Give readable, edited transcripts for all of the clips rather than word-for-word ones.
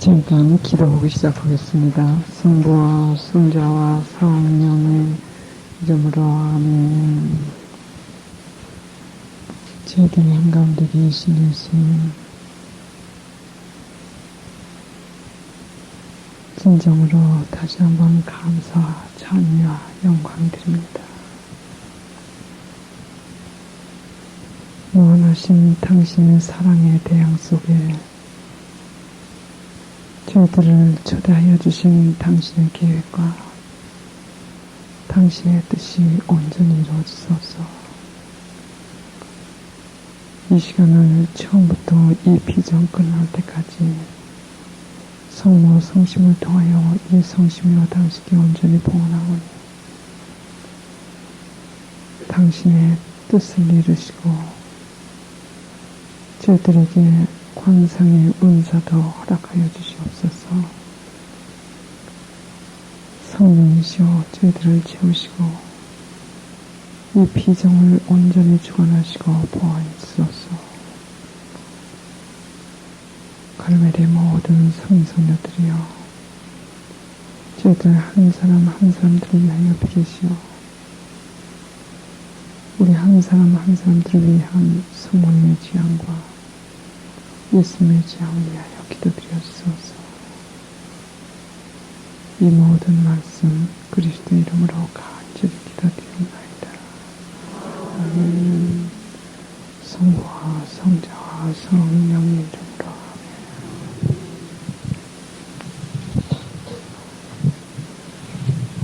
잠깐 기도하고 시작하겠습니다. 성부와 성자와 성령의 이름으로 아멘. 저희들 한가운데 계신 예수님, 진정으로 다시 한번 감사와 찬미와 영광 드립니다. 무한하신 당신의 사랑의 대양 속에 저희들을 초대하여 주신 당신의 계획과 당신의 뜻이 온전히 이루어지소서. 이 시간을 처음부터 이 비전 끝날 때까지 성모 성심을 통하여 이 성심이와 당신이 온전히 봉헌하오니 당신의 뜻을 이루시고 저희들에게 관상의 은사도 허락하여 주시옵소서. 성령이시오 저희들을 채우시고 이 비정을 온전히 주관하시고 보호하시옵소서. 갈멜의 모든 성성녀들이여 저희들 한 사람 한 사람들을 위하여 빌으시오. 우리 한 사람 한 사람들을 위한 성모님의 지향과 예수님의 지향을 위하여 기도드렸소서. 이 모든 말씀 그리스도 이름으로 간절히 기도드립니다. 아멘. 성부와 성자와 성령의 이름으로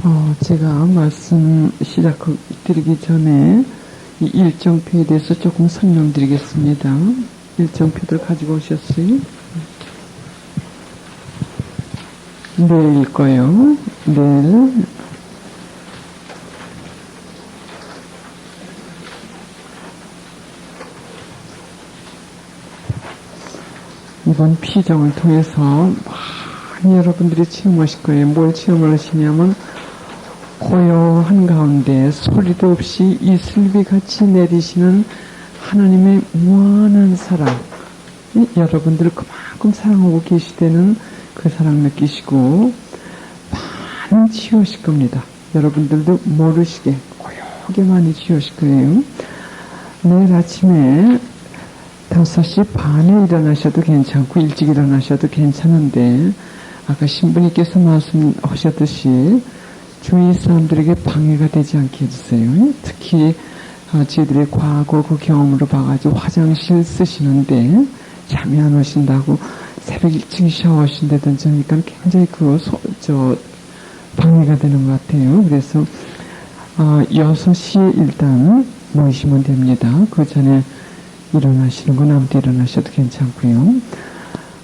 아멘. 제가 말씀 시작드리기 전에 이 일정표에 대해서 조금 설명드리겠습니다. 일정표들 가지고 오셨어요? 내일 거요. 내일 이번 피정을 통해서 많이 여러분들이 체험하실 거예요. 뭘 체험을 하시냐면 고요한 가운데 소리도 없이 이슬비같이 내리시는 하나님의 무한한 사랑, 여러분들을 그만큼 사랑하고 계시다는 그 사랑 느끼시고 많이 치우실 겁니다. 여러분들도 모르시게 고요하게 많이 치우실 거예요. 내일 아침에 5시 반에 일어나셔도 괜찮고 일찍 일어나셔도 괜찮은데 아까 신부님께서 말씀하셨듯이 주위 사람들에게 방해가 되지 않게 해주세요. 특히 저희들의 과거 그 경험으로 봐가지고 화장실 쓰시는데 잠이 안 오신다고 새벽 일찍 샤워하신다든지 하니까 굉장히 방해가 되는 것 같아요. 그래서 6시에 일단 모이시면 됩니다. 그 전에 일어나시는 건 아무도 일어나셔도 괜찮고요.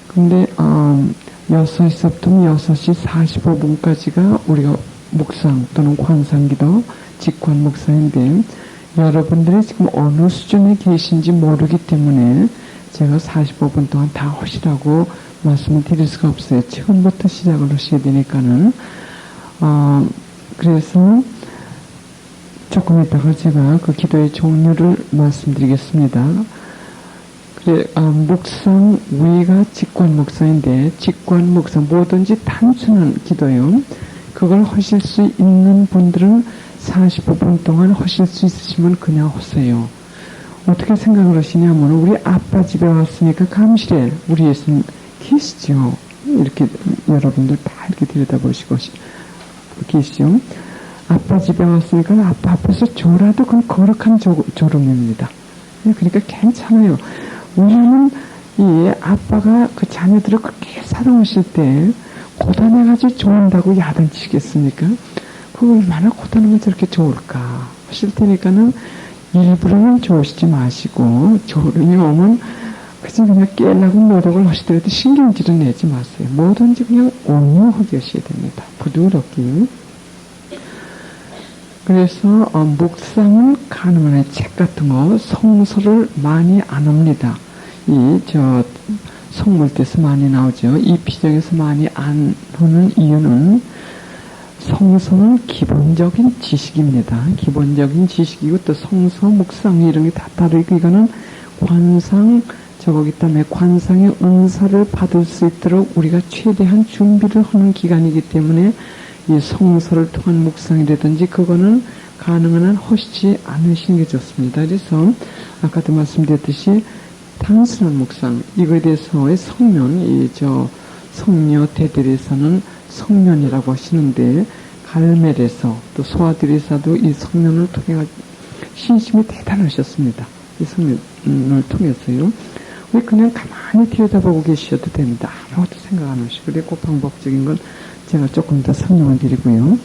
근데 6시부터 6시 45분까지가 우리가 묵상 또는 관상기도 직관 묵상인데 여러분들이 지금 어느 수준에 계신지 모르기 때문에 제가 45분 동안 다 하시라고 말씀을 드릴 수가 없어요. 처음부터 시작을 하셔야 되니까는. 그래서 조금 이따가 제가 그 기도의 종류를 말씀드리겠습니다. 묵상 위가 직관 묵상인데 직관 묵상 뭐든지 단순한 기도요. 그걸 하실 수 있는 분들은 45분 동안 하실 수 있으시면 그냥 하세요. 어떻게 생각을 하시냐면 우리 아빠 집에 왔으니까 감실에 우리 예수님 계시죠. 이렇게 여러분들 다 이렇게 들여다보시고 계시죠. 아빠 집에 왔으니까 아빠 앞에서 졸아도 그건 거룩한 졸음입니다. 그러니까 괜찮아요. 우리는 이 아빠가 그 자녀들을 그렇게 사랑하실 때 고단해가지고 좋아한다고 야단치겠습니까? 그거 얼마나 고단하면 저렇게 좋을까 하실 테니까는 일부러는 좋으시지 마시고 졸음이 오면 그냥 깨려고 노력을 하시더라도 신경질을 내지 마세요. 뭐든지 그냥 온유하게 하셔야 됩니다. 부드럽게. 그래서 묵상은 가능한 책 같은 거 성서를 많이 안 합니다. 성물때에서 많이 나오죠. 이 피정에서 많이 안 하는 이유는 성서는 기본적인 지식입니다. 기본적인 지식이고 또 성서, 묵상 이런 게 다 다르고 이거는 관상, 저거기 때문에 관상의 은사를 받을 수 있도록 우리가 최대한 준비를 하는 기간이기 때문에 이 성서를 통한 묵상이라든지 그거는 가능한 한 하시지 않으시는 게 좋습니다. 그래서 아까도 말씀드렸듯이 단순한 묵상, 이거에 대해서의 성면, 성녀 대들에서는 성면이라고 하시는데, 갈멜에서 또 소아들에서도 이 성면을 통해 신심이 대단하셨습니다. 이 성면을 통해서요. 왜 그냥 가만히 들여다보고 계셔도 됩니다. 아무것도 생각 안 하시고. 그리고 방법적인 건 제가 조금 더 설명을 드리고요.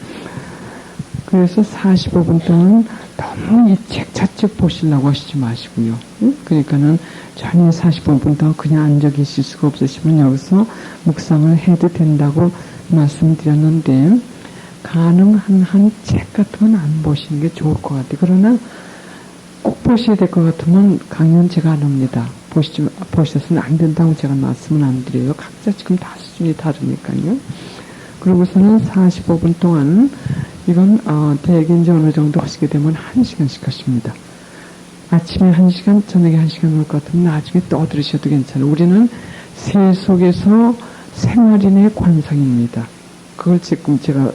그래서 45분 동안 너무 이 책 자체 보시려고 하시지 마시고요. 그러니까는 전혀 45분 동안 그냥 앉아 계실 수가 없으시면 여기서 묵상을 해도 된다고 말씀드렸는데, 가능한 한 책 같은 건 안 보시는 게 좋을 것 같아요. 그러나 꼭 보셔야 될 것 같으면 강연 제가 안 합니다. 보셔서는 안 된다고 제가 말씀은 안 드려요. 각자 지금 다 수준이 다르니까요. 그러고서는 45분 동안 이건 대개 이제 어느 정도 하시게 되면 1시간씩 하십니다. 아침에 1시간, 저녁에 1시간 올 것 같으면 나중에 또 들으셔도 괜찮아요. 우리는 세 속에서 생활인의 관상입니다. 그걸 지금 제가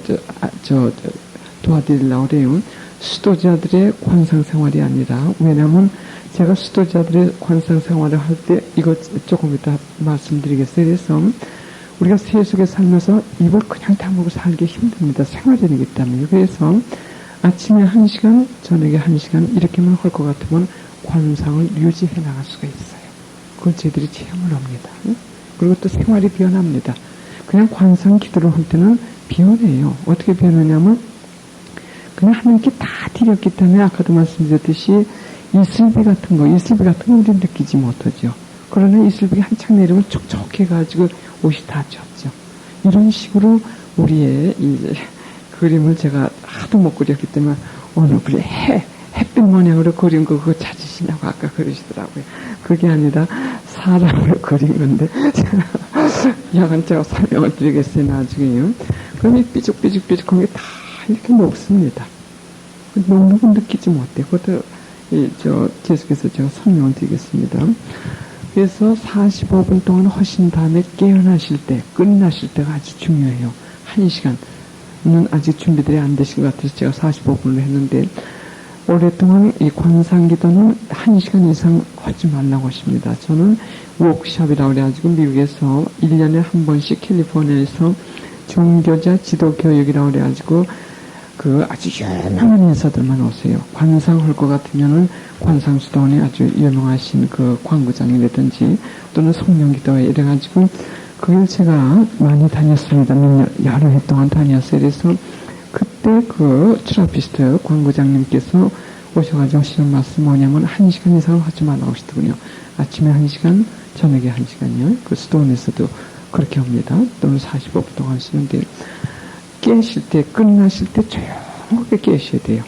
도와드리려고 그래요. 수도자들의 관상생활이 아니라, 왜냐하면 제가 수도자들의 관상생활을 할 때 이거 조금 이따 말씀드리겠어요. 그래서 우리가 세속에 살면서 입을 그냥 다물고 살기 힘듭니다. 생활인이기 때문에. 그래서 아침에 1시간, 저녁에 1시간 이렇게만 할 것 같으면 관상을 유지해 나갈 수가 있어요. 그걸 저희들이 체험을 합니다. 그리고 또 생활이 변합니다. 그냥 관상 기도를 할 때는 변해요. 어떻게 변하냐면 그냥 하나님께 다 드렸기 때문에 아까도 말씀드렸듯이 이슬비 같은 거 우리는 느끼지 못하죠. 그러나 이슬비가 한창 내리면 촉촉해가지고 옷이 다 젖죠. 이런 식으로 우리의 이제 그림을 제가 하도 못 그렸기 때문에 오늘 우리 햇빛 모양으로 그린 거 그거 찾으시냐고 아까 그러시더라고요. 그게 아니라 사람으로 그린 건데 약간 제가 설명을 드리겠어요. 나중에요. 그럼 이 삐죽삐죽한 게 다 이렇게 녹습니다. 녹는 건 느끼지 못해요. 그것도 계속해서 제가 설명을 드리겠습니다. 그래서 45분 동안 하신 다음에 깨어나실 때, 끝나실 때가 아주 중요해요. 1시간은 아직 준비들이 안 되신 것 같아서 제가 45분을 했는데, 오랫동안 이 관상기도는 1시간 이상 하지 말라고 하십니다. 저는 워크숍이라고 그래가지고 미국에서 1년에 한 번씩 캘리포니아에서 종교자 지도교육이라고 그래가지고 그 아주 유명한 인사들만 오세요. 관상할 것 같으면은 관상수도원에 아주 유명하신 그 광구장이라든지 또는 성령기도회 이래가지고 그걸 제가 많이 다녔습니다. 여러 해 동안 다녔어요. 그래서 그때 그 트라피스트 광구장님께서 오셔가지고 하시는 말씀 뭐냐면 1시간 이상 하지 말라고 하시더군요. 아침에 1시간, 저녁에 1시간이요. 그 수도원에서도 그렇게 합니다. 또는 45분 동안 하시는데 깨실 때, 끝나실 때 조용하게 깨셔야 돼요.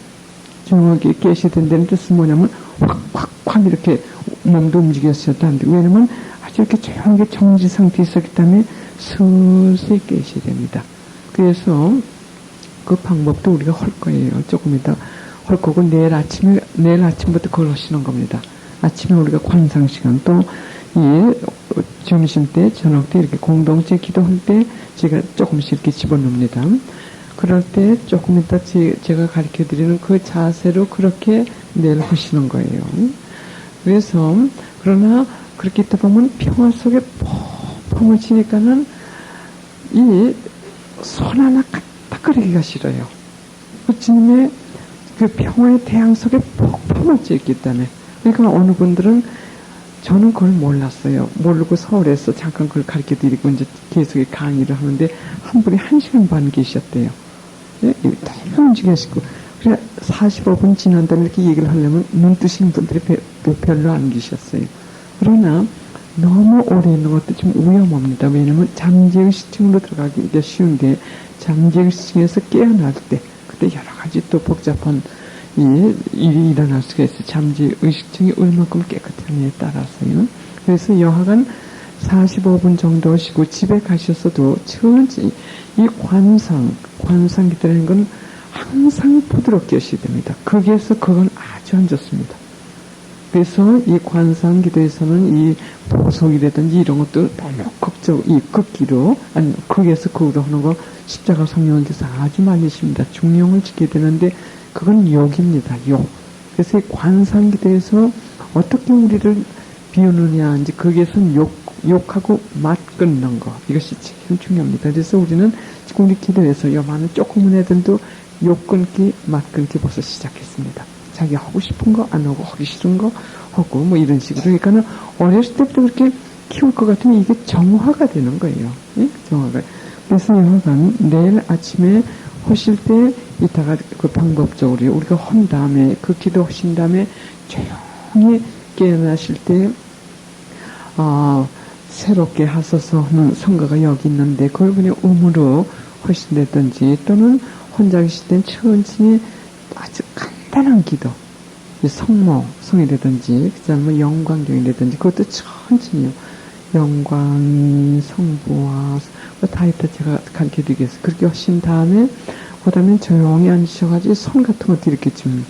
조용하게 깨셔야 된다는 뜻은 뭐냐면 확 이렇게 몸도 움직였어도 안 돼요. 왜냐면 아주 이렇게 조용하게 정지 상태에 있었기 때문에 서서히 깨셔야 됩니다. 그래서 그 방법도 우리가 할 거예요. 조금 이따 할 거고 내일 아침부터 그걸 하시는 겁니다. 아침에 우리가 관상시간 또 점심 때, 저녁 때 이렇게 공동체 기도할 때 제가 조금씩 이렇게 집어넣습니다. 그럴 때 조금 이따 제가 가르쳐 드리는 그 자세로 그렇게 내일 하시는 거예요. 그래서, 그러나 그렇게 있다 보면 평화 속에 펑펑을 치니까는 이 손 하나 까딱거리기가 싫어요. 주님의 그 평화의 태양 속에 펑펑을 쬐있기 때문에. 그러니까 어느 분들은 저는 그걸 몰랐어요. 모르고 서울에서 잠깐 그걸 가르쳐 드리고 이제 계속 강의를 하는데 한 분이 1시간 반 계셨대요. 네? 너무 움직이시고. 그래 45분 지난 다음에 이렇게 얘기를 하려면 눈 뜨시는 분들이 별로 안 계셨어요. 그러나 너무 오래 있는 것도 좀 위험합니다. 왜냐면 잠재의식층으로 들어가기가 쉬운데 잠재의식층에서 깨어날 때 그때 여러 가지 또 복잡한 일이 일어날 수가 있어요. 잠재의식층이 얼마큼 깨끗하냐에 따라서요. 그래서 여하간 45분 정도 하시고 집에 가셨어도 천천히 이 관상 기도라는 건 항상 부드럽게 하셔야 됩니다. 거기에서 그건 아주 안 좋습니다. 그래서 이 관상 기도에서는 이 보석이라든지 이런 것들 너무 극기로, 아니, 극에서 극으로 하는 거 십자가 성령께서 아주 많이 십니다. 중용을 지켜야 되는데, 그건 욕입니다, 욕. 그래서 이 관상 기도에서 어떻게 우리를 비우느냐, 이제 거기에서는 욕하고 맛 끊는 거. 이것이 제일 중요합니다. 그래서 우리는 지금 우리 기도에서 요만한 조그만 애들도 욕 끊기, 맛 끊기 벌써 시작했습니다. 자기 하고 싶은 거 안 하고 하기 싫은 거 하고 뭐 이런 식으로. 그러니까는 어렸을 때부터 그렇게 키울 것 같으면 이게 정화가 되는 거예요. 예? 정화가. 그래서 여하간 내일 아침에 하실 때 이따가 그 방법적으로 우리가 한 다음에 그 기도 하신 다음에 조용히 깨어나실 때 새롭게 하소서 하는 성가가 여기 있는데 그걸 그냥 음으로 하신다든지 또는 혼자 계실 땐 천천히 아주 간단한 기도, 성이라든지 그다음에 영광경이라든지 그것도 천천히요. 영광, 성부와 다 이따 제가 가르쳐드리겠어요. 그렇게 하신 다음에 그다음에 조용히 앉으셔가지고 손 같은 것도 이렇게 좀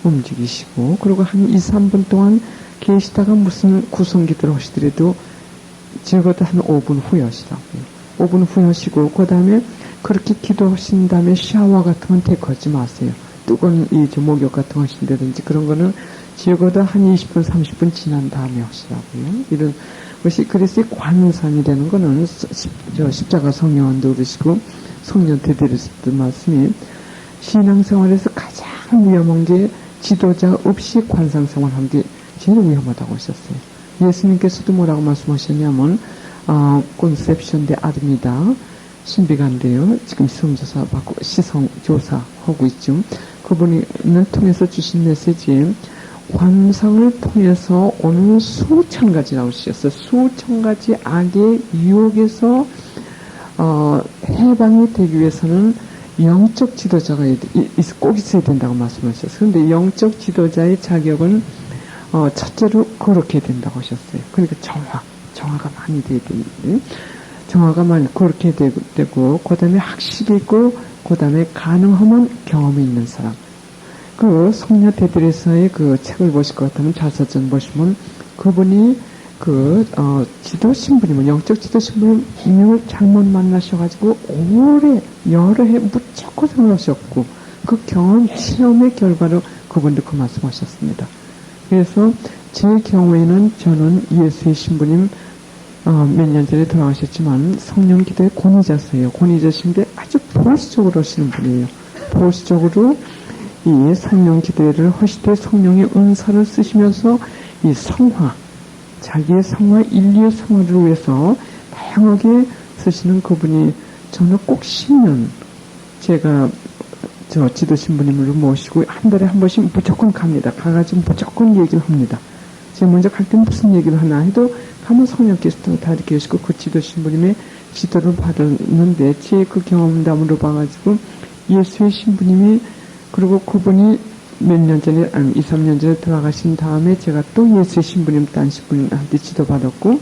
움직이시고 그리고 한 2, 3분 동안 계시다가 무슨 구성기도를 하시더라도 적어도 한 5분 후에 하시라고요. 5분 후에 하시고 그 다음에 그렇게 기도하신 다음에 샤워 같은 건 대꾸하지 마세요. 뜨거운 목욕 같은 거 하신다든지 그런 거는 적어도 한 20분, 30분 지난 다음에 하시라고요. 이런 것이, 그래서 관상이라는 거는 십자가 성령한도 그러시고 성령 대대로서도 말씀이 신앙생활에서 가장 위험한 게 지도자 없이 관상생활하는 게 제일 위험하다고 하셨어요. 예수님께서도 뭐라고 말씀하셨냐면 콘셉션 데 아릅니다. 신비관인데요. 지금 시성조사 받고 시성조사하고 있죠. 그분을 통해서 주신 메시지 관상을 통해서 오늘 수천 가지 나오셨어요. 수천 가지 악의 유혹에서 해방이 되기 위해서는 영적 지도자가 꼭 있어야 된다고 말씀하셨어요. 그런데 영적 지도자의 자격은 첫째로 그렇게 된다고 하셨어요. 그러니까 정화가 많이 돼야 되는데 정화가 많이 그렇게 되고 그 다음에 학식이 있고 그 다음에 가능하면 경험이 있는 사람. 그 성녀 테드레사의 그 책을 보실 것 같으면 자서전 보시면 그분이 지도 신부님은 영적 지도 신부님을 잘못 만나셔가지고 여러 해 무척 생활하셨고 그 경험 체험의 결과로 그분도 그 말씀하셨습니다. 그래서 제 경우에는 저는 예수의 신부님 몇 년 전에 돌아가셨지만 성령 기도의 권위자세요. 권위자신데 아주 보수적으로 하시는 분이에요. 보수적으로 이 성령 기도를 하실 때 성령의 은사를 쓰시면서 이 성화, 자기의 성화, 인류의 성화를 위해서 다양하게 쓰시는 그분이 저는 꼭 10년 제가 지도 신부님을 모시고 한 달에 한 번씩 무조건 갑니다. 가가지고 무조건 얘기를 합니다. 제가 먼저 갈 때 무슨 얘기를 하나 해도 가면 성령께서 다 이렇게 하시고 그 지도 신부님의 지도를 받았는데 제 그 경험담으로 봐가지고 예수의 신부님이 그리고 그분이 몇 년 전에, 2, 3년 전에 돌아가신 다음에 제가 또 예수의 신부님, 딴 신부님한테 지도받았고,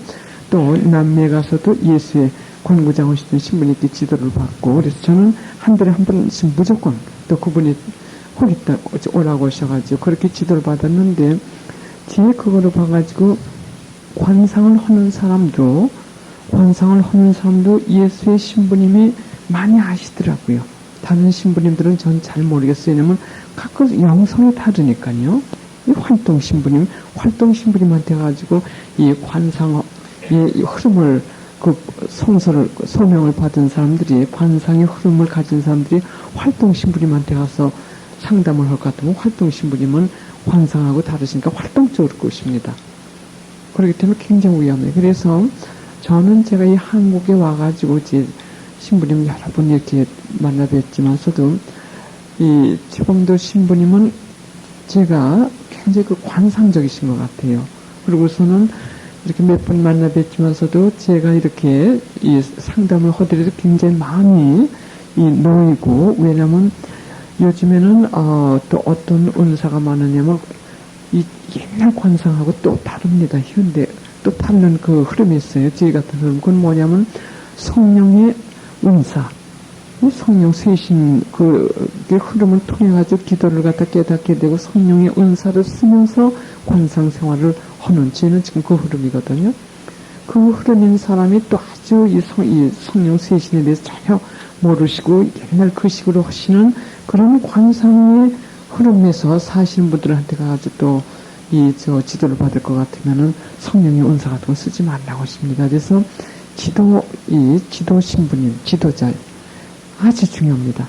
또 남미에 가서도 예수의 권고장 오시던 신부님께 지도를 받고, 그래서 저는 한 달에 한 번씩 무조건 또 그분이 거기다 오라고 하셔가지고 그렇게 지도를 받았는데, 제 그거를 봐가지고 관상을 하는 사람도 예수의 신부님이 많이 아시더라고요. 다른 신부님들은 전 잘 모르겠어요. 왜냐면 각각 영성이 다르니까요. 이 활동 신부님한테 가지고 이 관상의 흐름을, 그 소명을 받은 사람들이, 관상의 흐름을 가진 사람들이 활동 신부님한테 가서 상담을 할 것 같으면 활동 신부님은 관상하고 다르시니까 활동적으로 꼬십니다. 그렇기 때문에 굉장히 위험해요. 그래서 저는 제가 이 한국에 와가지고 이제 신부님 여러 분 이렇게 만나 뵀지만서도 이 최범도 신부님은 제가 굉장히 그 관상적이신 것 같아요. 그리고서는 이렇게 몇 번 만나 뵀지만서도 제가 이렇게 이 상담을 하더라도 굉장히 마음이 놓이고, 왜냐면 요즘에는 또 어떤 은사가 많으냐면 이 옛날 관상하고 또 다릅니다. 현대 또 다른 그 흐름이 있어요. 저희 같은 흐름. 그건 뭐냐면 성령의 은사. 성령 쇄신 그 흐름을 통해 가지고 기도를 갖다 깨닫게 되고 성령의 은사를 쓰면서 관상 생활을 하는 저는 지금 그 흐름이거든요. 그 흐름인 사람이 또 아주 이 성령 쇄신에 대해서 전혀 모르시고 옛날 그 식으로 하시는 그런 관상의 흐름에서 사시는 분들한테 가가지고 또 지도를 받을 것 같으면은 성령의 은사 같은 거 쓰지 말라고 하십니다. 그래서 지도 신부님, 지도자 아주 중요합니다.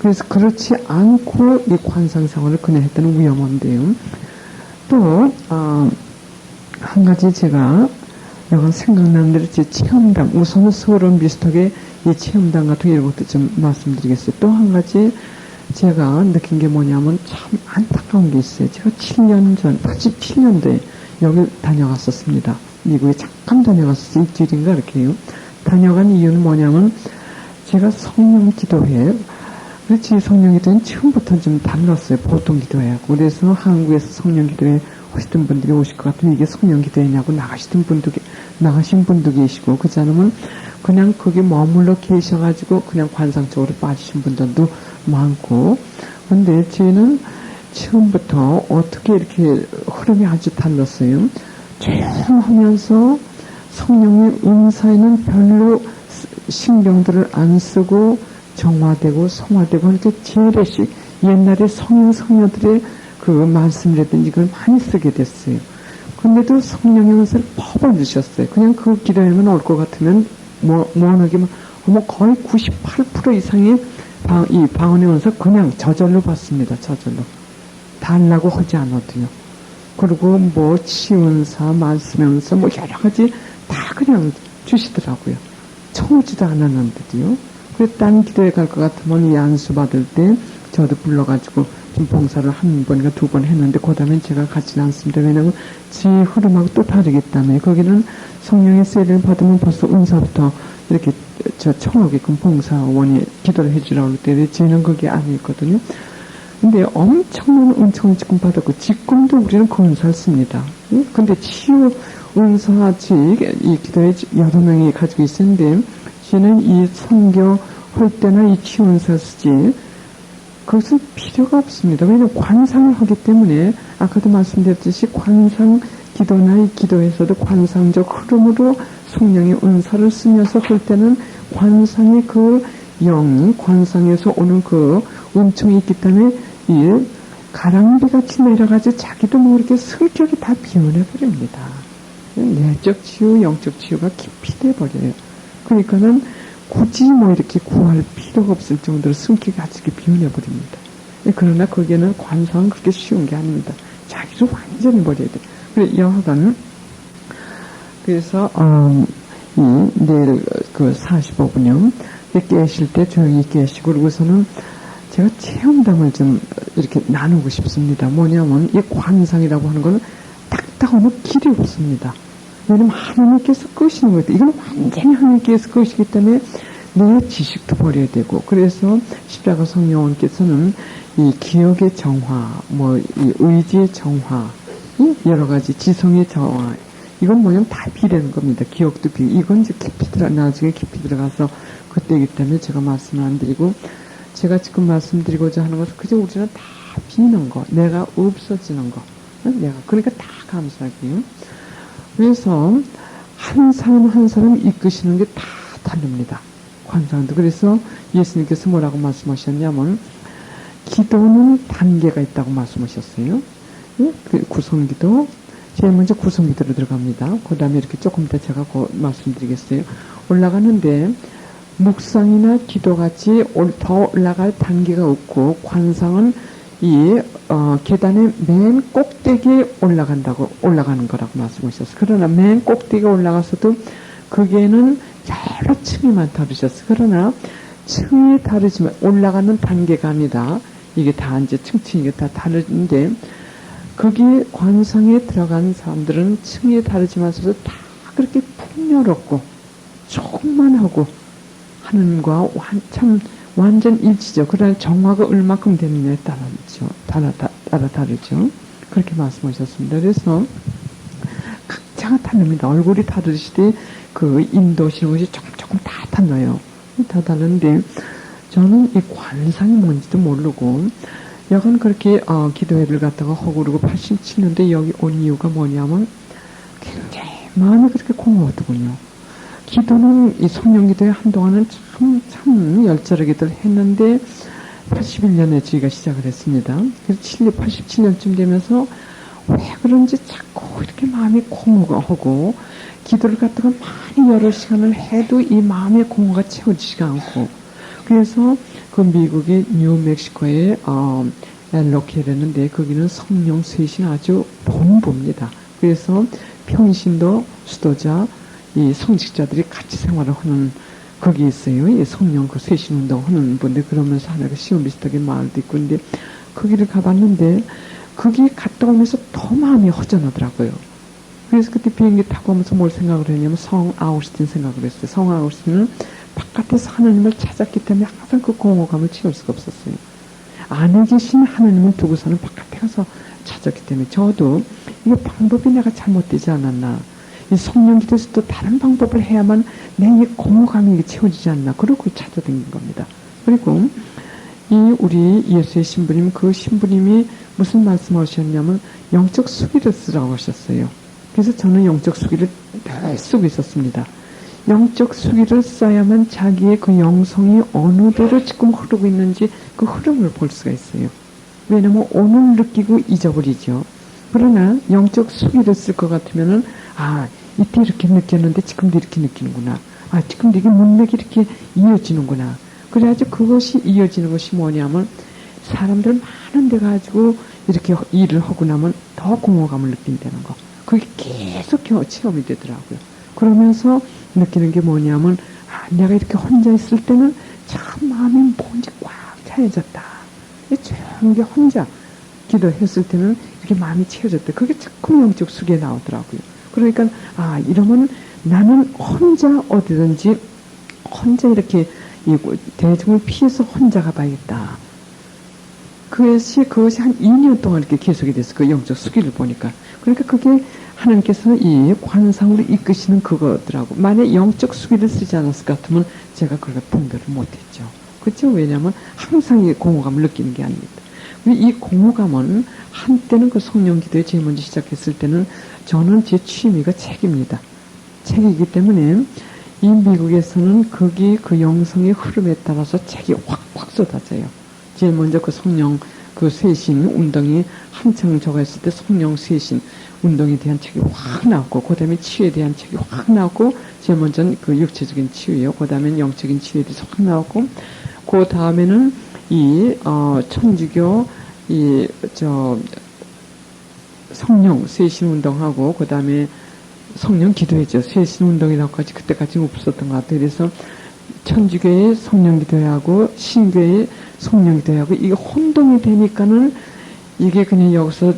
그래서 그렇지 않고 이 관상 생활을 그냥 했다는 위험한데요. 또 한 가지 제가 여간 생각나는 대로 제 체험담, 우선은 서울은 비슷하게 이 체험담 같은 이런 것도 좀 말씀드리겠어요. 또 한 가지 제가 느낀 게 뭐냐면 참 안타까운 게 있어요. 제가 87년도에 여기 다녀갔었습니다. 미국에 잠깐 다녀갔었어요. 일주일인가 이렇게요. 다녀간 이유는 뭐냐면 제가 성령 기도회, 그렇지 성령 기도회는 처음부터 좀 달랐어요. 보통 기도회하고. 그래서 한국에서 성령 기도회 하시던 분들이 오실 것 같으면 이게 성령 기도회냐고 나가신 분도 계시고, 그렇지 않으면 그냥 거기 머물러 계셔가지고 그냥 관상 쪽으로 빠지신 분들도 많고. 근데 저희는 처음부터 어떻게 이렇게 흐름이 아주 달랐어요. 조용하면서 성령의 은사에는 별로 신경들을 안 쓰고 정화되고 성화되고 이렇게 재래식 옛날에 성녀들의 그 말씀이라든지 이걸 많이 쓰게 됐어요. 근데도 성령의 은사를 퍼버 주셨어요. 그냥 그 기도에만 올 것 같으면 뭐하게 거의 98% 이상의 이 방언의 은사 그냥 저절로 받습니다. 저절로 달라고 하지 않아도요. 그리고 치은사, 말씀의 은사 여러 가지 다 그냥 주시더라고요. 청하지도 않았는데도요. 그래서 딴 기도에 갈 것 같으면 이 안수 받을 때 저도 불러가지고 좀 봉사를 한 번인가 두 번 했는데 그 다음엔 제가 가지는 않습니다. 왜냐하면 제 흐름하고 또 다르기 때문에 거기는 성령의 세례를 받으면 벌써 은사부터 이렇게 청하게끔 봉사원이 기도를 해주라고 할 때 저희는 그게 아니거든요. 근데 엄청난 은총을 지금 받았고 지금도 우리는 그 은사를 씁니다. 근데 치유 은사직 이 기도에 여러 명이 가지고 있었는데 저는 이 선교 할 때나 이 치유 은사 쓰지 그것은 필요가 없습니다. 왜냐하면 관상을 하기 때문에 아까도 말씀드렸듯이 관상 기도나 이 기도에서도 관상적 흐름으로 성령의 은사를 쓰면서 할 때는 관상의 그 영이 관상에서 오는 그 은총이 있기 때문에 이 가랑비같이 내려가지고 자기도 이렇게 성격이 다 비워내버립니다. 내적 치유, 영적 치유가 깊이 돼버려요. 그러니까는 굳이 이렇게 구할 필요가 없을 정도로 성격이 아주 비워내버립니다. 그러나 거기에는 관상은 그렇게 쉬운 게 아닙니다. 자기를 완전히 버려야 돼. 그래, 여하간, 그래서, 내일 45분요. 깨실 때 조용히 깨시고, 그러고서는 제가 체험담을 좀 이렇게 나누고 싶습니다. 뭐냐면, 이 관상이라고 하는 거는 딱딱하면 길이 없습니다. 왜냐면 하나님께서 끄시는 거예요. 이건 완전히 하나님께서 끄시기 때문에 내 지식도 버려야 되고, 그래서 십자가 성령원께서는 이 기억의 정화, 이 의지의 정화, 여러 가지 지성의 정화, 이건 뭐냐면 다 비례는 겁니다. 기억도 이건 이제 나중에 깊이 들어가서 그때이기 때문에 제가 말씀을 안 드리고, 제가 지금 말씀드리고자 하는 것은 그저 우리는 다 비는 거, 내가 없어지는 거, 그러니까 다 감사하게요. 그래서 한 사람 한 사람 이끄시는 게 다 다릅니다. 관상도. 그래서 예수님께서 뭐라고 말씀하셨냐면 기도는 단계가 있다고 말씀하셨어요. 구성기도. 제일 먼저 구성기도로 들어갑니다. 그 다음에 이렇게 조금 이따 제가 말씀드리겠어요. 올라가는데 묵상이나 기도같이 더 올라갈 단계가 없고 관상은 이 계단의 맨 꼭대기에 올라가는 거라고 말씀하셨어요. 그러나 맨 꼭대기에 올라가서도 거기에는 여러 층이 많다고 그러셨어요. 그러나 층이 다르지만 올라가는 단계감이다. 이게 다 이제 층층이 다 다른데 거기에 관상에 들어간 사람들은 층이 다르지만서도 다 그렇게 풍요롭고 충만하고 하느님과 완전 일치죠. 그러나 정화가 얼마큼 되느냐에 따라 다르죠. 그렇게 말씀하셨습니다. 그래서 각자가 다릅니다. 얼굴이 다르시되 그 인도시는 것이 조금 다 달라요. 다 다른데 저는 이 관상이 뭔지도 모르고 여간 그렇게 기도회를 갖다가 하고 그러고 87년도에 여기 온 이유가 뭐냐면 굉장히 마음이 그렇게 공허하더군요. 기도는 이 성령기도회 한동안은 참 열절하게들 했는데 81년에 저희가 시작을 했습니다. 그래서 87년쯤 되면서 왜 그런지 자꾸 이렇게 마음이 공허하고 기도를 갖다가 많이 여러 시간을 해도 이 마음의 공허가 채워지지가 않고 그래서 그 미국의 뉴멕시코의 엘로케르는데 거기는 성령 쇄신 아주 본부입니다. 그래서 평신도 수도자 이 성직자들이 같이 생활을 하는 거기 있어요. 이 성령 그 쇄신 운동 하는 분들 그러면서 하나가 시험 비슷하게 마을도 있고 근데 거기를 가봤는데 거기 갔다 오면서 더 마음이 허전하더라고요. 그래서 그때 비행기 타고 오면서 뭘 생각을 했냐면 성 아우구스틴 생각을 했어요. 성 아우구스틴은 바깥에서 하나님을 찾았기 때문에 항상 그 공허감을 채울 수가 없었어요. 안에 계신 하나님을 두고서는 바깥에 가서 찾았기 때문에 저도 이게 방법이 내가 잘못되지 않았나. 이 성령 기도에서 또 다른 방법을 해야만 내 이 공허감이 채워지지 않나. 그러고 찾아다닌 겁니다. 그리고 이 우리 예수의 신부님 그 신부님이 무슨 말씀하셨냐면 영적 수기를 쓰라고 하셨어요. 그래서 저는 영적 수기를 늘 쓰고 있었습니다. 영적 수기를 써야만 자기의 그 영성이 어느 도로 지금 흐르고 있는지 그 흐름을 볼 수가 있어요. 왜냐면 오늘 느끼고 잊어버리죠. 그러나 영적 수기를 쓸 것 같으면은 이때 이렇게 느꼈는데 지금도 이렇게 느끼는구나. 지금도 이게 문맥이 이렇게 이어지는구나. 그래가지고 그것이 이어지는 것이 뭐냐면 사람들 많은 데 가지고 이렇게 일을 하고 나면 더 공허감을 느낀다는 거. 그게 계속 체험이 되더라고요. 그러면서 느끼는 게 뭐냐면 내가 이렇게 혼자 있을 때는 참 마음이 뭔지 꽉 차여졌다. 조용히 혼자 기도했을 때는 이렇게 마음이 채워졌다. 그게 자꾸 영적 수기에 나오더라고요. 그러니까 이러면 나는 혼자 어디든지 혼자 이렇게 대중을 피해서 혼자 가봐야겠다. 그것이 한 2년 동안 이렇게 계속이 됐어요. 그 영적 수기를 보니까. 그러니까 그게 하나님께서 이 관상으로 이끄시는 그거더라고. 만약 영적 수기를 쓰지 않았을 것 같으면 제가 그걸 분별을 못했죠. 그렇죠? 왜냐하면 항상 이 공허감을 느끼는 게 아닙니다. 이 공허감은 한때는 그 성령 기도에 제일 먼저 시작했을 때는 저는 제 취미가 책입니다. 책이기 때문에 이 미국에서는 거기 그 영성의 흐름에 따라서 책이 확확 쏟아져요. 제일 먼저 그 성령 그 쇄신 운동이 한창 저가 있을 때 성령 쇄신 운동에 대한 책이 확 나왔고 그 다음에 치유에 대한 책이 확 나왔고 제일 먼저는 그 육체적인 치유예요. 그 다음에는 영적인 치유에 대해서 확 나왔고 그 다음에는 이 천주교 성령 쇄신 운동하고 그 다음에 성령 기도회죠. 쇄신 운동이라고까지 그때까지 없었던 것 같아요. 그래서 천주교의 성령 기도회하고 신교의 성령 기도회하고 이게 혼동이 되니까는 이게 그냥 여기서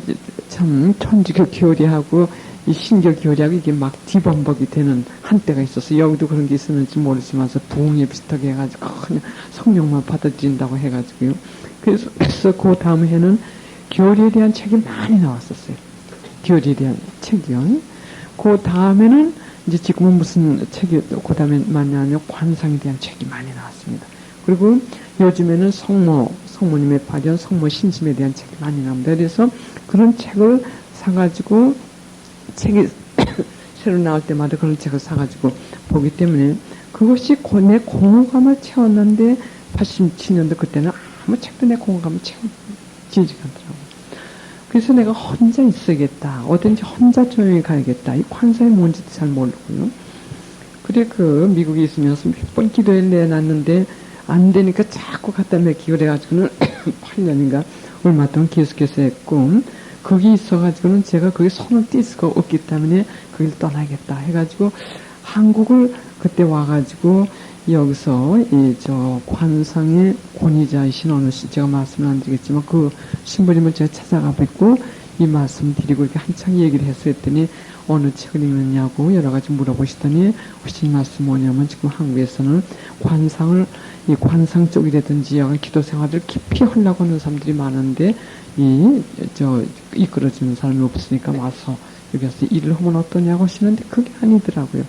참 천주교 교리하고 이 신교 교리하고 이게 막 뒤범벅이 되는 한때가 있어서 여기도 그런 게 있었는지 모르지만서 부흥에 비슷하게 해가지고 그냥 성령만 받아들인다고 해가지고요. 그래서 그 다음 해는 교리에 대한 책이 많이 나왔었어요. 교리에 대한 책이요. 그 다음에는 이제 지금은 무슨 책이 그 다음에 많냐면 관상에 대한 책이 많이 나왔습니다. 그리고 요즘에는 성모님의 발현, 성모 신심에 대한 책이 많이 나옵니다. 그래서 그런 책을 사가지고 책이 새로 나올 때마다 그런 책을 사가지고 보기 때문에 그것이 내 공허감을 채웠는데 87년도 그때는 아무 책도 내 공허감을 채우지가 않더라고요. 그래서 내가 혼자 있어야겠다. 어딘지 혼자 조용히 가야겠다. 이 관상이 뭔지도 잘 모르고요. 그래 그 미국에 있으면서 몇 번 기도를 내놨는데 안 되니까 자꾸 갖다 맡기고 그래가지고는 8년인가 얼마 동안 계속해서 했고 거기 있어가지고는 제가 거기 손을 뗄 수가 없기 때문에 거기를 떠나겠다 해가지고 한국을 그때 와가지고 여기서 관상의 권위자이신 어느 씨 제가 말씀을 안 드리겠지만 그 신부님을 제가 찾아가 뵙고 이 말씀 드리고 이렇게 한창 얘기를 했더니 어느 책을 읽느냐고 여러 가지 물어보시더니 하신 말씀 뭐냐면 지금 한국에서는 이 관상 쪽이라든지 여기 기도 생활을 깊이 하려고 하는 사람들이 많은데 이끌어주는 사람이 없으니까 와서 여기 와서 일을 하면 어떠냐고 하시는데 그게 아니더라고요.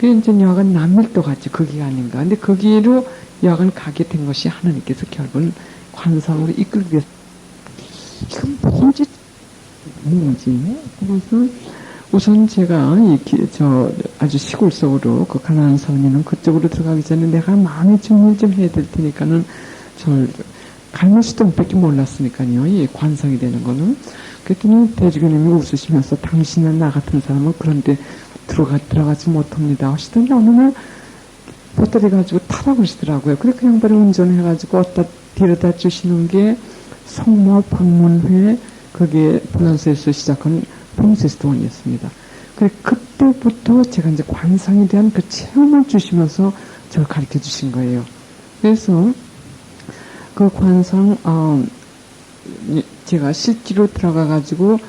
그게 이제 여하간 남밀도 같이 거기가 아닌가. 근데 거기로 여하간 가게 된 것이 하나님께서 결국은 관상으로 이끌게. 이건 뭔지. 그래서 우선 제가 아주 시골 속으로 그 가난한 사람이는 그쪽으로 들어가기 전에 내가 마음의 준비를 좀 해야 될 테니까는 갈무수동밖에 몰랐으니까요. 이 관상이 되는 거는. 그랬더니 대주교님이 웃으시면서 당신은 나 같은 사람은 그런데 들어가지 못합니다 하시더니 어느 날 보따리 가지고 타라고 그러시더라고요. 그래 그 양반이 운전해가지고 어디다 데려다 주시는 게 성모 방문회 거기에 프랑스에서 시작한 프랑세스동원이었습니다. 그래 그때부터 제가 이제 관상에 대한 그 체험을 주시면서 저를 가르쳐 주신 거예요. 그래서 그 관상 제가 실제로 들어가가지고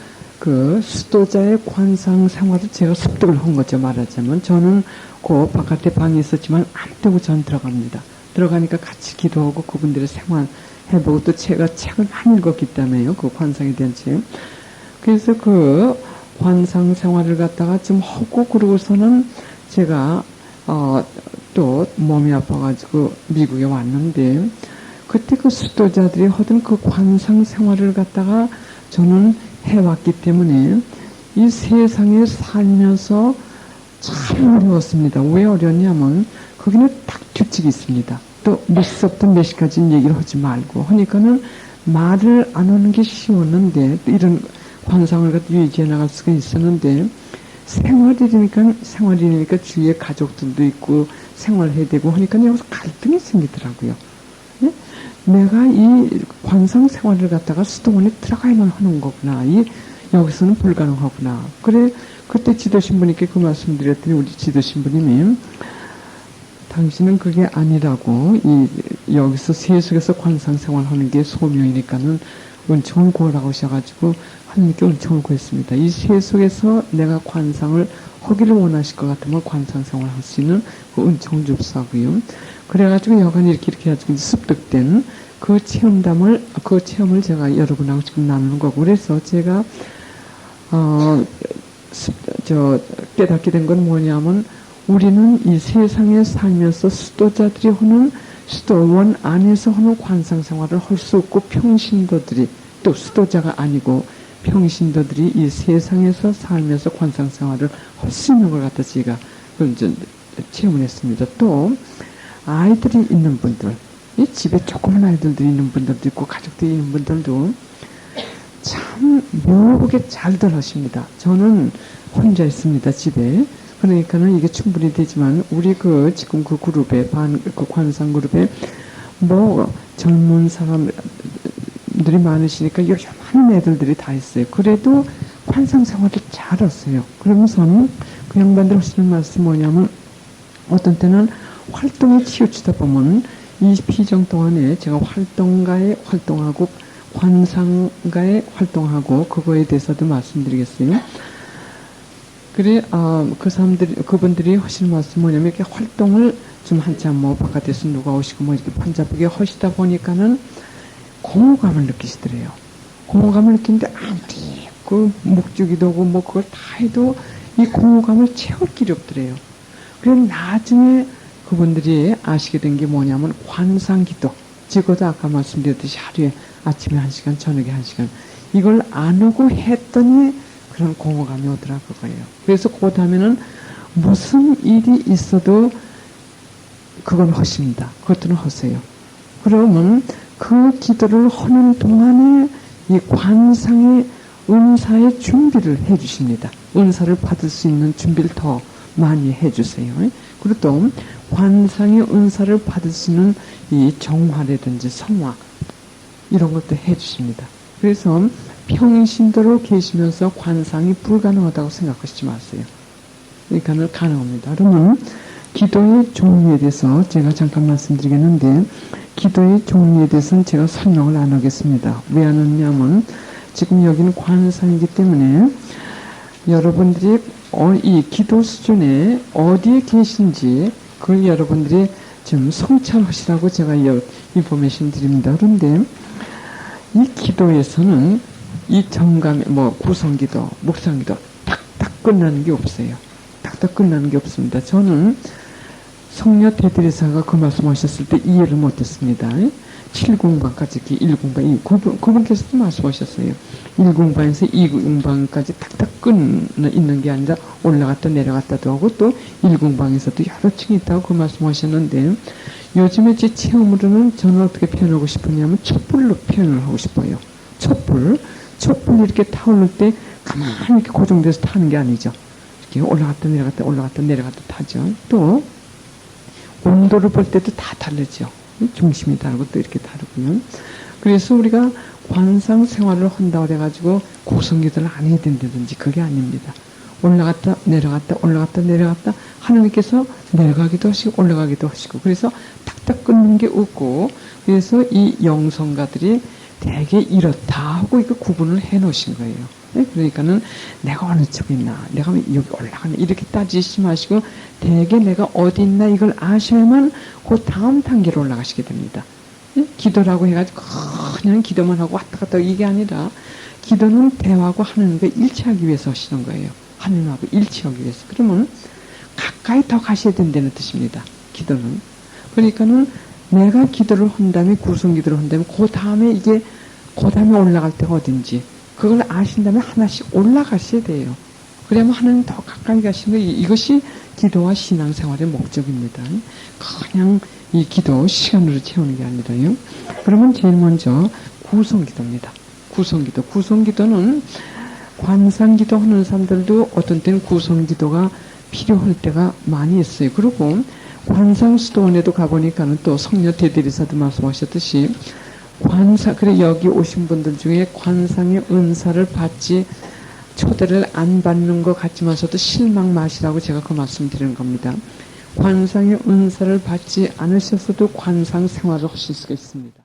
그 수도자의 관상 생활을 제가 습득을 한 거죠. 말하자면 저는 그 바깥에 방이 있었지만 안 되고 전 들어갑니다. 들어가니까 같이 기도하고 그분들의 생활 해보고 또 제가 책을 많이 읽었기 때문에요. 그 관상에 대한 책. 그래서 그 관상 생활을 갖다가 좀 하고 그러고서는 제가 또 몸이 아파가지고 미국에 왔는데 그때 그 수도자들이 하던 그 관상 생활을 갖다가 저는 해왔기 때문에 이 세상에 살면서 참 어려웠습니다. 왜 어려웠냐면 거기는 딱 규칙이 있습니다. 또 몇 시부터 몇 시까지는 얘기를 하지 말고 하니까는 말을 안 하는 게 쉬웠는데 또 이런 관상을 갖다 유지해 나갈 수가 있었는데 생활이니까 주위에 가족들도 있고 생활해야 되고 하니까 여기서 갈등이 생기더라고요. 예? 내가 이 관상 생활을 갖다가 수도원에 들어가야만 하는 거구나. 여기서는 불가능하구나. 그래, 그때 지도신부님께 그 말씀 드렸더니 우리 지도신부님이 당신은 그게 아니라고, 여기서 세속에서 관상 생활 하는 게 소명이니까는 은총을 구하라고 하셔가지고 하나님께 은총을 구했습니다. 이 세속에서 내가 관상을 하기를 원하실 것 같으면 관상 생활 할 수 있는 그 은총을 줍사고요. 그래가지고 여간 이렇게 해가지고 습득된 그 체험을 제가 여러분하고 지금 나누는 거고, 그래서 제가, 깨닫게 된 건 뭐냐면, 우리는 이 세상에 살면서 수도자들이 하는 수도원 안에서 하는 관상 생활을 할 수 없고, 평신도들이, 또 수도자가 아니고, 평신도들이 이 세상에서 살면서 관상 생활을 할 수 있는 걸 갖다 제가 체험을 했습니다. 또, 아이들이 있는 분들, 이 집에 조그만 아이들도 있는 분들도 있고, 가족들이 있는 분들도 참 묘하게 잘들 하십니다. 저는 혼자 있습니다, 집에. 그러니까는 이게 충분히 되지만, 우리 지금 그 그룹에, 그 관상 그룹에, 젊은 사람들이 많으시니까 요즘 많은 애들이 다 있어요. 그래도 관상 생활을 잘 하세요. 그러면서는 그 양반들 하시는 말씀이 뭐냐면, 어떤 때는 활동에 치우치다 보면, 이 피정 동안에 제가 활동가에 활동하고, 관상가에 활동하고, 그거에 대해서도 말씀드리겠어요. 그래, 그분들이 하시는 말씀이 뭐냐면, 이렇게 활동을 좀 한참 바깥에서 누가 오시고 이렇게 번잡하게 하시다 보니까는 공허감을 느끼시더래요. 공허감을 느끼는데 아무리 목주기도 하고 그걸 다 해도 이 공허감을 채울 길이 없더래요. 그래서 나중에 그분들이 아시게 된 게 뭐냐면 관상기도, 적어도 아까 말씀드렸듯이 하루에 아침에 1시간, 저녁에 1시간, 이걸 안 하고 했더니 그런 공허감이 오더라 그거예요. 그래서 그 다음에는 무슨 일이 있어도 그건 하십니다. 그것들은 하세요. 그러면 그 기도를 하는 동안에 이 관상의 은사의 준비를 해주십니다. 은사를 받을 수 있는 준비를 더 많이 해주세요. 그리고 또 관상의 은사를 받을 수 있는 이 정화라든지 성화 이런 것도 해주십니다. 그래서 평신도로 계시면서 관상이 불가능하다고 생각하시지 마세요. 그러니까 가능합니다. 그러면 기도의 종류에 대해서 제가 잠깐 말씀드리겠는데, 기도의 종류에 대해서는 제가 설명을 안 하겠습니다. 왜 안 하냐면 지금 여기는 관상이기 때문에 여러분들이 이 기도 수준에 어디에 계신지 그걸 여러분들이 좀 성찰하시라고 제가 인포메이션 드립니다. 그런데 이 기도에서는 이 정감, 구성기도, 묵상기도 딱딱 끝나는 게 없어요. 딱딱 딱딱 끝나는 게 없습니다. 저는 성녀 대대리사가 그 말씀하셨을 때 이해를 못했습니다. 7공방까지 이렇게 1공방, 그분께서도 말씀하셨어요. 1공방에서 2공방까지 딱딱 있는 게 아니라 올라갔다 내려갔다도 하고 또 1공방에서도 여러 층이 있다고 그 말씀하셨는데 요즘에 제 체험으로는 저는 어떻게 표현하고 싶으냐면 촛불로 표현을 하고 싶어요. 촛불 이렇게 타오를 때 가만히 이렇게 고정돼서 타는 게 아니죠. 이렇게 올라갔다 내려갔다 타죠. 또 온도를 볼 때도 다 다르죠. 중심이 다르고 또 이렇게 다르고요. 그래서 우리가 관상 생활을 한다고 해가지고 고성기도를 안 해야 된다든지 그게 아닙니다. 올라갔다 내려갔다 하나님께서 내려가기도 하시고 올라가기도 하시고 그래서 탁탁 끊는 게 없고 그래서 이 영성가들이 되게 이렇다 하고 이거 구분을 해 놓으신 거예요. 그러니까는 내가 어느 쪽에 있나 내가 여기 올라가나 이렇게 따지시 마시고 되게 내가 어디 있나 이걸 아셔야만 그 다음 단계로 올라가시게 됩니다. 기도라고 해가지고 그냥 기도만 하고 왔다 갔다 이게 아니라 기도는 대화하고 하나님과 일치하기 위해서 하시는 거예요. 하나님하고 일치하기 위해서. 그러면 가까이 더 가셔야 된다는 뜻입니다. 기도는. 그러니까는 내가 기도를 한 다음에 구성기도를 한 다음에 그 다음에 올라갈 때가 어딘지 그걸 아신 다음에 하나씩 올라가셔야 돼요. 그러면 하나님 더 가까이 가시는 거예요. 이것이 기도와 신앙생활의 목적입니다. 그냥 이 기도 시간으로 채우는 게 아니라요. 그러면 제일 먼저 구성기도입니다. 구성기도는 관상기도 하는 사람들도 어떤 때는 구성기도가 필요할 때가 많이 있어요. 그리고 관상수도원에도 가보니까는 또 성녀 대대리사도 말씀하셨듯이 그래 여기 오신 분들 중에 관상의 은사를 받지 초대를 안 받는 것 같지만서도 실망 마시라고 제가 그 말씀 드리는 겁니다. 관상의 은사를 받지 않으셨어도 관상 생활을 하실 수가 있습니다.